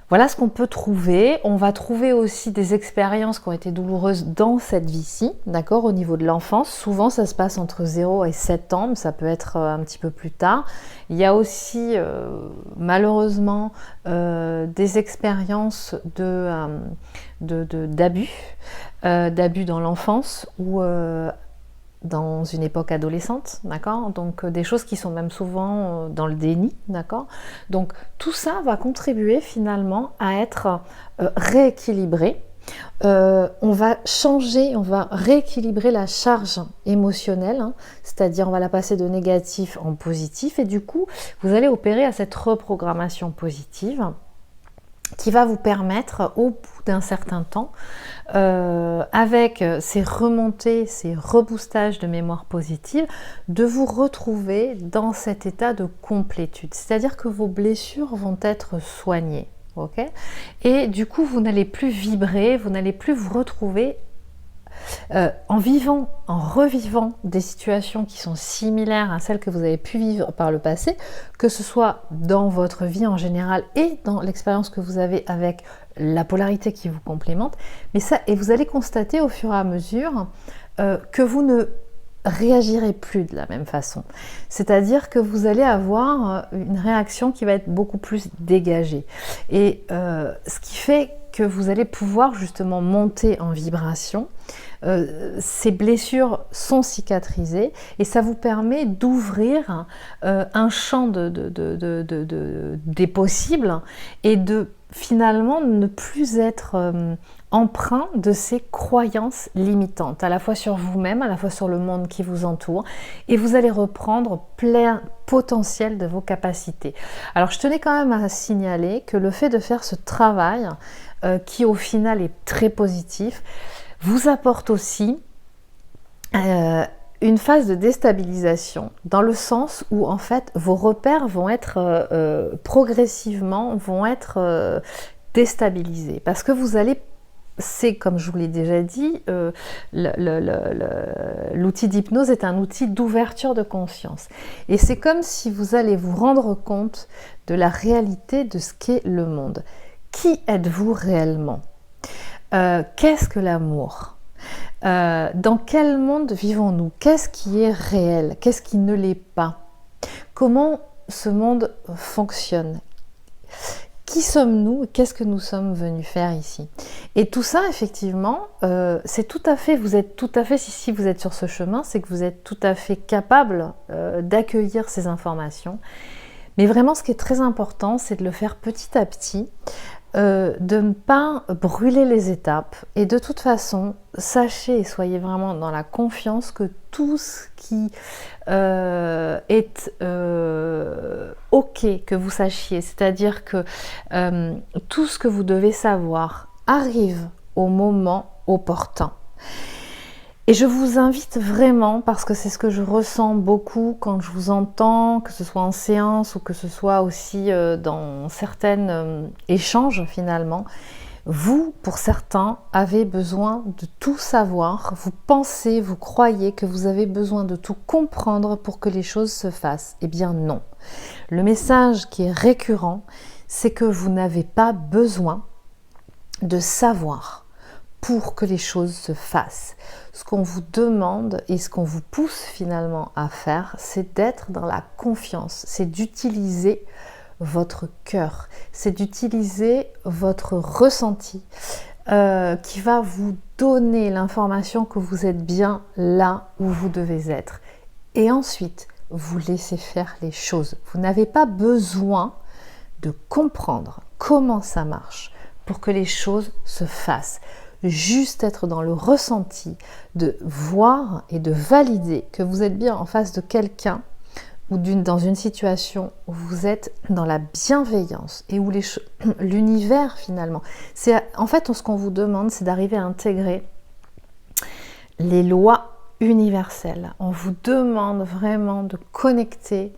voilà ce qu'on peut trouver. On va trouver aussi des expériences qui ont été douloureuses dans cette vie-ci, d'accord, au niveau de l'enfance. Souvent, ça se passe entre 0 et 7 ans, mais ça peut être un petit peu plus tard. Il y a aussi, malheureusement, des expériences d'abus dans l'enfance, où dans une époque adolescente, d'accord? Donc des choses qui sont même souvent dans le déni, d'accord? Donc tout ça va contribuer finalement à être rééquilibré. On va changer, on va rééquilibrer la charge émotionnelle, hein, c'est-à-dire on va la passer de négatif en positif et du coup vous allez opérer à cette reprogrammation positive qui va vous permettre au bout d'un certain temps, avec ces remontées, ces reboostages de mémoire positive, de vous retrouver dans cet état de complétude. C'est-à-dire que vos blessures vont être soignées. Okay, et du coup, vous n'allez plus vibrer, vous n'allez plus vous retrouver en vivant, en revivant des situations qui sont similaires à celles que vous avez pu vivre par le passé, que ce soit dans votre vie en général et dans l'expérience que vous avez avec la polarité qui vous complémente. Mais ça, et vous allez constater au fur et à mesure que vous ne réagirez plus de la même façon. C'est-à-dire que vous allez avoir une réaction qui va être beaucoup plus dégagée. Et ce qui fait que vous allez pouvoir justement monter en vibration. Ces blessures sont cicatrisées et ça vous permet d'ouvrir un champ des possibles et de finalement ne plus être empreint de ces croyances limitantes, à la fois sur vous-même, à la fois sur le monde qui vous entoure, et vous allez reprendre plein potentiel de vos capacités. Alors je tenais quand même à signaler que le fait de faire ce travail, qui au final est très positif, vous apporte aussi une phase de déstabilisation, dans le sens où en fait vos repères vont être progressivement déstabilisés, parce que vous allez, c'est comme je vous l'ai déjà dit, l'outil d'hypnose est un outil d'ouverture de conscience. Et c'est comme si vous allez vous rendre compte de la réalité de ce qu'est le monde. Qui êtes-vous réellement ? Qu'est-ce que l'amour ? Dans quel monde vivons-nous ? Qu'est-ce qui est réel ? Qu'est-ce qui ne l'est pas ? Comment ce monde fonctionne ? Qui sommes-nous et qu'est-ce que nous sommes venus faire ici? Et tout ça, effectivement, c'est tout à fait, vous êtes tout à fait, si vous êtes sur ce chemin, c'est que vous êtes tout à fait capable d'accueillir ces informations. Mais vraiment, ce qui est très important, c'est de le faire petit à petit, de ne pas brûler les étapes. Et de toute façon, sachez et soyez vraiment dans la confiance que tout ce qui est ok que vous sachiez, c'est-à-dire que tout ce que vous devez savoir arrive au moment opportun. Et je vous invite vraiment, parce que c'est ce que je ressens beaucoup quand je vous entends, que ce soit en séance ou que ce soit aussi dans certains échanges finalement, vous, pour certains, avez besoin de tout savoir, vous pensez, vous croyez que vous avez besoin de tout comprendre pour que les choses se fassent. Eh bien non. Le message qui est récurrent, c'est que vous n'avez pas besoin de savoir pour que les choses se fassent. Ce qu'on vous demande et ce qu'on vous pousse finalement à faire, c'est d'être dans la confiance, c'est d'utiliser votre cœur, c'est d'utiliser votre ressenti qui va vous donner l'information que vous êtes bien là où vous devez être. Et ensuite, vous laissez faire les choses. Vous n'avez pas besoin de comprendre comment ça marche pour que les choses se fassent. Juste être dans le ressenti, de voir et de valider que vous êtes bien en face de quelqu'un ou dans une situation où vous êtes dans la bienveillance et où l'univers finalement, en fait ce qu'on vous demande, c'est d'arriver à intégrer les lois universelles. On vous demande vraiment de connecter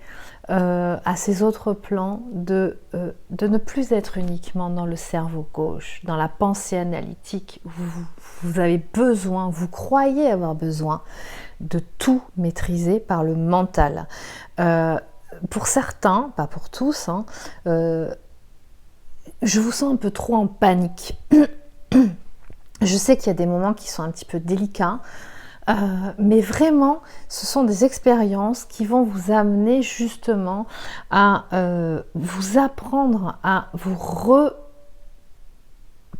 à ces autres plans, de ne plus être uniquement dans le cerveau gauche, dans la pensée analytique. Vous avez besoin, vous croyez avoir besoin de tout maîtriser par le mental. Pour certains, pas pour tous, hein, je vous sens un peu trop en panique. Je sais qu'il y a des moments qui sont un petit peu délicats, mais vraiment, ce sont des expériences qui vont vous amener justement à vous apprendre à vous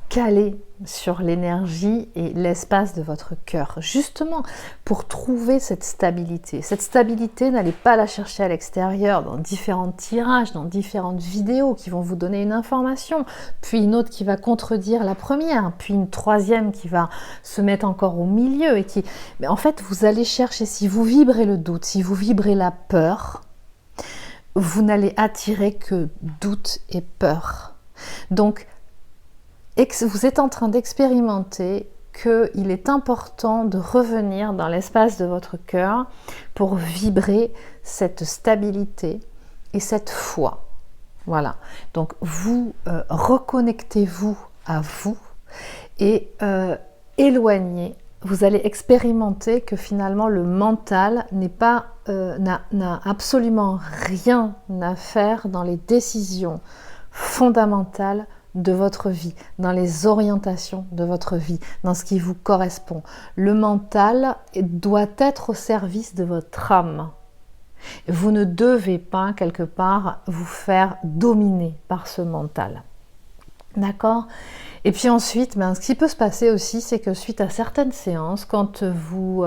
caler sur l'énergie et l'espace de votre cœur, justement pour trouver cette stabilité. Cette stabilité, n'allez pas la chercher à l'extérieur, dans différents tirages, dans différentes vidéos qui vont vous donner une information, puis une autre qui va contredire la première, puis une troisième qui va se mettre encore au milieu. Mais en fait, vous allez chercher, si vous vibrez le doute, si vous vibrez la peur, vous n'allez attirer que doute et peur. Donc, vous êtes en train d'expérimenter qu'il est important de revenir dans l'espace de votre cœur pour vibrer cette stabilité et cette foi. Voilà. Donc, vous reconnectez-vous à vous et éloignez. Vous allez expérimenter que finalement le mental n'a absolument rien à faire dans les décisions fondamentales de votre vie, dans les orientations de votre vie, dans ce qui vous correspond. Le mental doit être au service de votre âme. Vous ne devez pas, quelque part, vous faire dominer par ce mental. D'accord ? Et puis ensuite, ce qui peut se passer aussi, c'est que suite à certaines séances, quand vous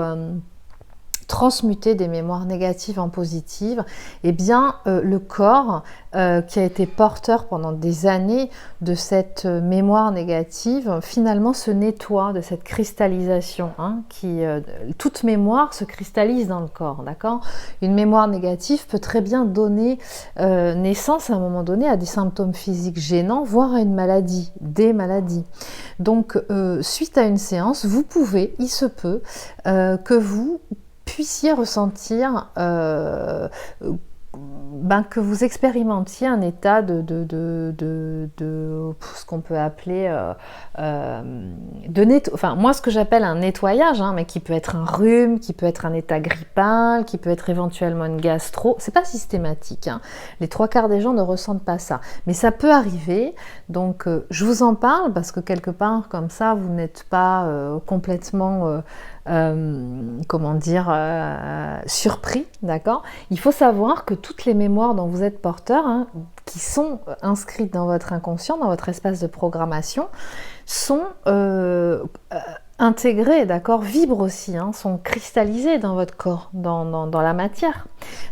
transmuter des mémoires négatives en positives, eh bien le corps qui a été porteur pendant des années de cette mémoire négative, finalement se nettoie de cette cristallisation, toute mémoire se cristallise dans le corps, d'accord ? Une mémoire négative peut très bien donner naissance à un moment donné à des symptômes physiques gênants, voire à une maladie, des maladies. Donc suite à une séance, il se peut que vous puissiez ressentir que vous expérimentiez un état de ce qu'on peut appeler moi ce que j'appelle un nettoyage, mais qui peut être un rhume, qui peut être un état grippal, qui peut être éventuellement une gastro. C'est pas systématique, les 3/4 des gens ne ressentent pas ça, mais ça peut arriver. Donc je vous en parle parce que quelque part comme ça vous n'êtes pas complètement surpris, d'accord ? Il faut savoir que toutes les mémoires dont vous êtes porteur, qui sont inscrites dans votre inconscient, dans votre espace de programmation, sont intégrées, d'accord, vibrent aussi, sont cristallisées dans votre corps, dans la matière.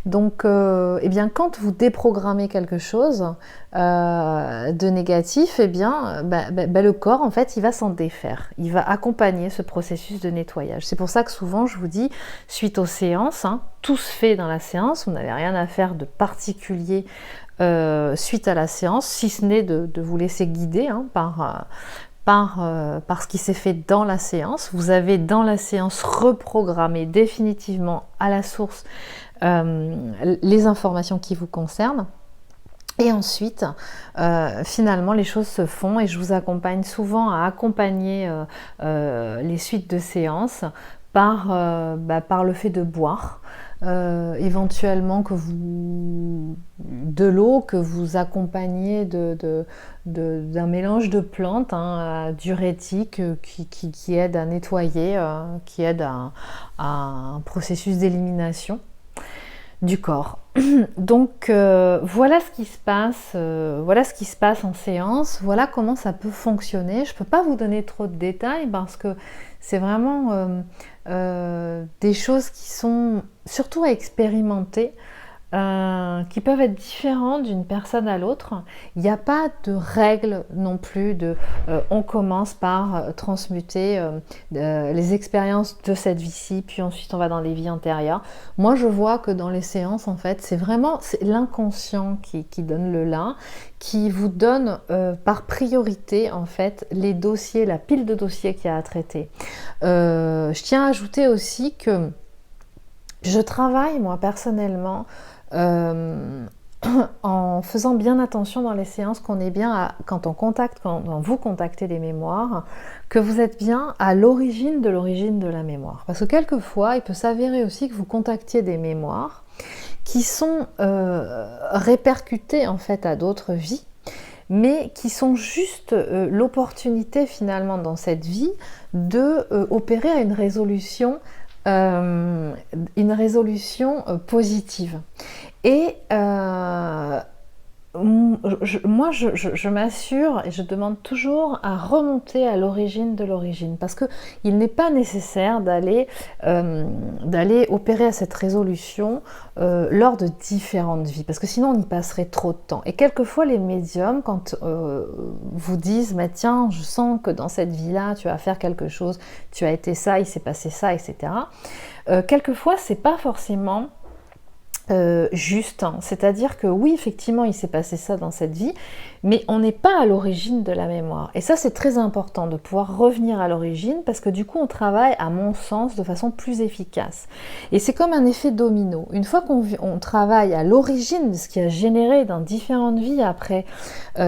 Donc, quand vous déprogrammez quelque chose de négatif, le corps, en fait, il va s'en défaire. Il va accompagner ce processus de nettoyage. C'est pour ça que souvent, je vous dis, suite aux séances, tout se fait dans la séance, vous n'avez rien à faire de particulier suite à la séance, si ce n'est de vous laisser guider par ce qui s'est fait dans la séance. Vous avez dans la séance reprogrammé définitivement à la source les informations qui vous concernent. Et ensuite, finalement, les choses se font et je vous accompagne souvent à accompagner les suites de séances par le fait de boire. Éventuellement de l'eau que vous accompagnez d'un mélange de plantes diurétiques qui aide à nettoyer, qui aide à un processus d'élimination du corps. Donc voilà ce qui se passe, en séance, voilà comment ça peut fonctionner. Je ne peux pas vous donner trop de détails parce que c'est vraiment des choses qui sont surtout à expérimenter, qui peuvent être différentes d'une personne à l'autre. Il n'y a pas de règle non plus on commence par transmuter les expériences de cette vie-ci, puis ensuite on va dans les vies antérieures. Moi je vois que dans les séances, en fait, c'est l'inconscient qui donne le là, qui vous donne par priorité, en fait, les dossiers, la pile de dossiers qu'il y a à traiter. Je tiens à ajouter aussi que je travaille, moi, personnellement, en faisant bien attention dans les séances qu'on est bien, quand vous contactez des mémoires, que vous êtes bien à l'origine de la mémoire. Parce que quelquefois, il peut s'avérer aussi que vous contactiez des mémoires qui sont répercutées en fait à d'autres vies, mais qui sont juste l'opportunité finalement dans cette vie de opérer à une résolution positive. Et Moi, je m'assure et je demande toujours à remonter à l'origine de l'origine, parce que il n'est pas nécessaire d'aller opérer à cette résolution lors de différentes vies, parce que sinon on y passerait trop de temps. Et quelquefois les médiums, quand vous disent, mais tiens, je sens que dans cette vie-là, tu vas faire quelque chose, tu as été ça, il s'est passé ça, etc. Quelquefois, c'est pas forcément juste, hein. C'est-à-dire que oui, effectivement, il s'est passé ça dans cette vie, mais on n'est pas à l'origine de la mémoire. Et ça, c'est très important de pouvoir revenir à l'origine, parce que du coup, on travaille, à mon sens, de façon plus efficace. Et c'est comme un effet domino. Une fois qu'on travaille à l'origine de ce qui a généré dans différentes vies après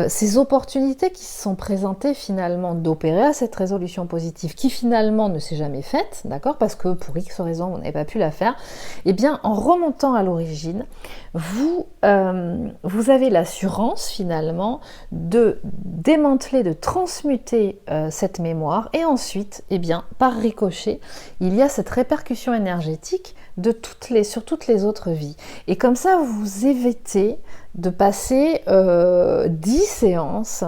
ces opportunités qui se sont présentées finalement d'opérer à cette résolution positive, qui finalement ne s'est jamais faite, d'accord, parce que pour X raisons, vous n'avez pas pu la faire, eh bien, en remontant à l'origine, vous avez l'assurance finalement de démanteler, de transmuter cette mémoire, et ensuite, eh bien, par ricochet, il y a cette répercussion énergétique sur toutes les autres vies. Et comme ça, vous évitez de passer 10 séances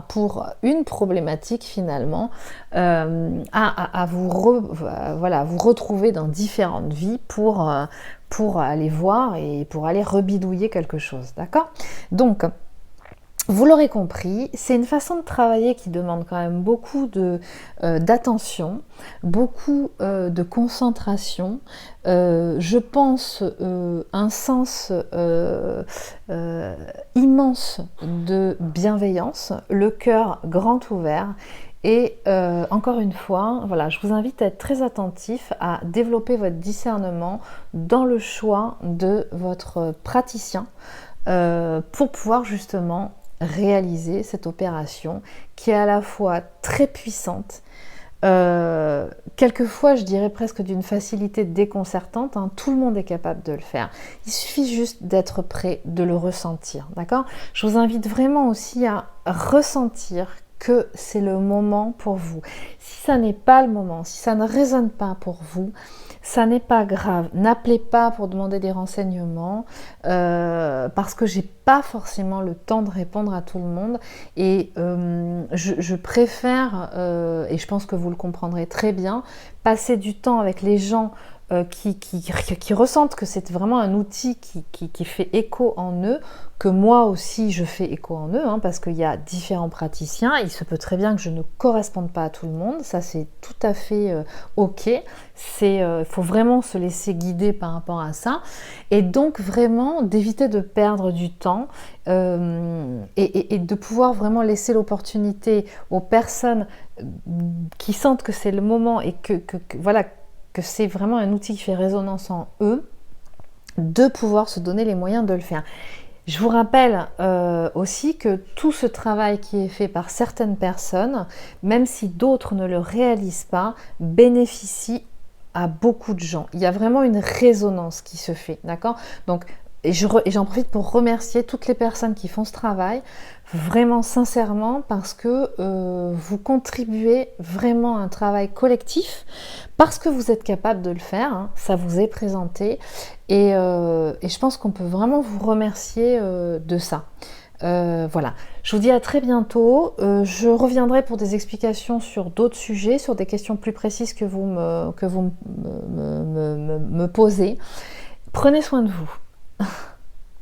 pour une problématique finalement, à vous retrouver dans différentes vies pour aller voir et pour aller rebidouiller quelque chose, d'accord? Donc, vous l'aurez compris, c'est une façon de travailler qui demande quand même beaucoup d'attention, beaucoup de concentration, je pense un sens immense de bienveillance, le cœur grand ouvert. Et encore une fois, voilà, je vous invite à être très attentif, à développer votre discernement dans le choix de votre praticien pour pouvoir justement réaliser cette opération qui est à la fois très puissante, quelquefois je dirais presque d'une facilité déconcertante, hein. Tout le monde est capable de le faire, il suffit juste d'être prêt, de le ressentir, d'accord? Je vous invite vraiment aussi à ressentir que c'est le moment pour vous. Si ça n'est pas le moment, si ça ne résonne pas pour vous, ça n'est pas grave. N'appelez pas pour demander des renseignements parce que j'ai pas forcément le temps de répondre à tout le monde, et je préfère, et je pense que vous le comprendrez très bien, passer du temps avec les gens qui ressentent que c'est vraiment un outil qui fait écho en eux, que moi aussi je fais écho en eux, hein, parce qu'il y a différents praticiens, il se peut très bien que je ne corresponde pas à tout le monde, ça c'est tout à fait ok, il faut vraiment se laisser guider par rapport à ça, et donc vraiment d'éviter de perdre du temps et de pouvoir vraiment laisser l'opportunité aux personnes qui sentent que c'est le moment et voilà, que c'est vraiment un outil qui fait résonance en eux, de pouvoir se donner les moyens de le faire. Je vous rappelle aussi que tout ce travail qui est fait par certaines personnes, même si d'autres ne le réalisent pas, bénéficie à beaucoup de gens. Il y a vraiment une résonance qui se fait, d'accord? Donc, et j'en profite pour remercier toutes les personnes qui font ce travail, vraiment sincèrement, parce que vous contribuez vraiment à un travail collectif, parce que vous êtes capable de le faire, hein, ça vous est présenté, et je pense qu'on peut vraiment vous remercier de ça. Voilà, je vous dis à très bientôt. Je reviendrai pour des explications sur d'autres sujets, sur des questions plus précises que vous me posez. Prenez soin de vous.